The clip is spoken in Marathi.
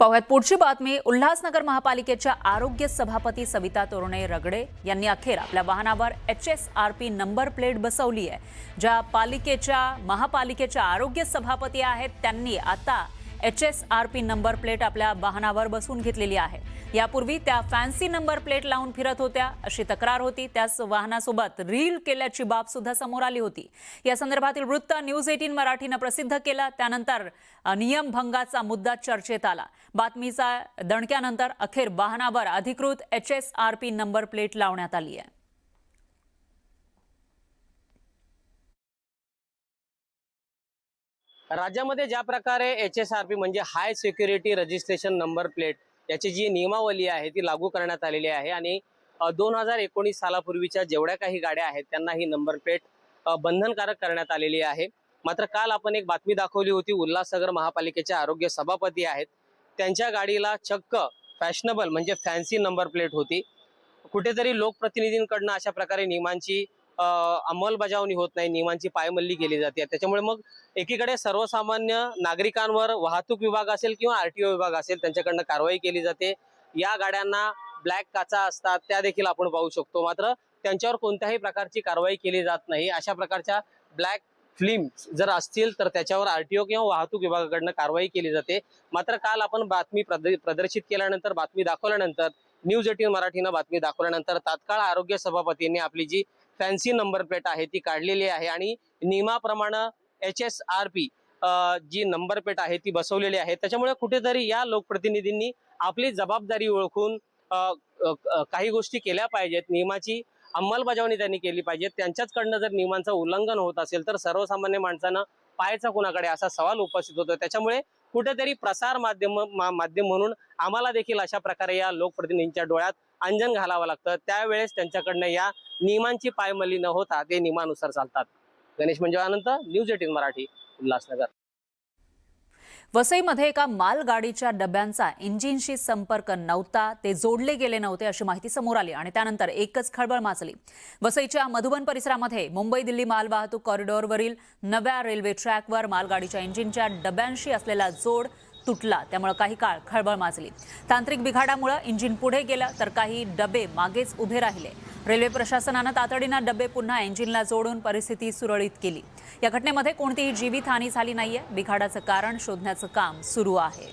पाहुयात पुढची बातमी। उल्हासनगर महापालिकेच्या आरोग्य सभापती सविता तोरणे रगडे यांनी अखेर आपल्या वाहनावर HSRP नंबर प्लेट बसवली आहे। ज्या महापालिकेच्या आरोग्य सभापती आहेत त्यांनी आता HSRP नंबर प्लेट आपल्या वाहनावर बसवून घेतलेली आहे। यापूर्वी त्या फॅन्सी नंबर प्लेट लावून फिरत होत्या अशी तक्रार होती। त्याच वाहनासोबत रील केल्याची बाब सुद्धा समोर आली होती। या संदर्भातील वृत्त न्यूज 18 मराठीने प्रसिद्ध केला। त्यानंतर नियमभंगाचा मुद्दा चर्चेत आला। बातमीचा दणक्यानंतर अखेर वाहनावर अधिकृत HSRP नंबर प्लेट लावण्यात आली आहे। राज्यामध्ये ज्या प्रकारे HSRP म्हणजे हाय सिक्युरिटी रजिस्ट्रेशन नंबर प्लेट याची जी नियमावली आहे ती लागू करण्यात आलेली आहे आणि 2019 सालापूर्वीच्या जेवढ्या काही गाड्या आहेत त्यांना ही नंबर प्लेट बंधनकारक करण्यात आलेली आहे। मात्र काल आपण एक बातमी दाखवली होती, उल्हासनगर महापालिकेच्या आरोग्य सभापती आहेत त्यांच्या गाडीला चक्क फॅशनेबल म्हणजे फॅन्सी नंबर प्लेट होती। कुठेतरी लोकप्रतिनिधींकडून अशा प्रकारे नियमांची अंमलबजावणी होत नाही, नियमांची पायमल्ली केली जाते। त्याच्यामुळे मग एकीकडे सर्वसामान्य नागरिकांवर वाहतूक विभाग असेल किंवा RTO विभाग असेल त्यांच्याकडून कारवाई केली जाते। या गाड्यांना ब्लॅक काचा असतात त्या देखील आपण पाहू शकतो, मात्र त्यांच्यावर कोणत्याही प्रकारची कारवाई केली जात नाही। अशा प्रकारच्या ब्लॅक फिल्म जर असतील तर त्याच्यावर RTO किंवा वाहतूक विभागाकडून कारवाई केली जाते। मात्र काल आपण बातमी प्रदर्शित केल्यानंतर, बातमी दाखवल्यानंतर, न्यूज 18 मराठीनं बातमी दाखवल्यानंतर तात्काळ आरोग्य सभापतींनी आपली जी फॅन्सी नंबर प्लेट आहे ती काढलेली आहे आणि नियमाप्रमाणे HSRP जी नंबर प्लेट आहे ती बसवलेली आहे। त्याच्यामुळे कुठेतरी या लोकप्रतिनिधींनी आपली जबाबदारी ओळखून काही गोष्टी केल्या पाहिजेत, नियमाची अंमलबजावणी त्यांनी केली पाहिजे। त्यांच्याचकडनं जर नियमांचं उल्लंघन होत असेल तर सर्वसामान्य माणसानं पाहायचा कुणाकडे असा सवाल उपस्थित होतो। त्याच्यामुळे कुठेतरी प्रसार माध्यम म्हणून आम्हाला देखील अशा प्रकारे या लोकप्रतिनिधींच्या डोळ्यात अंजन घालावं लागतं। त्यावेळेस त्यांच्याकडनं या नियमांची पायमल्ली न होता ते नियमानुसार चालतात। गणेश मंजवानंत, न्यूज 18 मराठी, उल्हासनगर। वसईमध्ये एका मालगाडीच्या डब्यांचा इंजिनशी संपर्क नव्हता, ते जोडले गेले नव्हते अशी माहिती समोर आली आणि त्यानंतर एकच खळबळ माजली। वसईच्या मधुबन परिसरामध्ये मुंबई दिल्ली मालवाहतूक कॉरिडॉरवरील नव्या रेल्वे ट्रॅकवर मालगाडीच्या इंजिनच्या डब्यांशी असलेला जोड तुटला, त्यामुळे काही काळ खळबळ माजली। तांत्रिक बिघाडामुळे इंजिन पुढे गेलं तर काही डबे मागेच उभे राहिले। रेल्वे प्रशासनाने तातडीने डबे पुन्हा इंजिनला जोडून परिस्थिती सुरळीत केली। या घटनेमध्ये कोणतीही जीवितहानी झाली नाहीये। बिघाडाचं कारण शोधण्याचं काम सुरू आहे।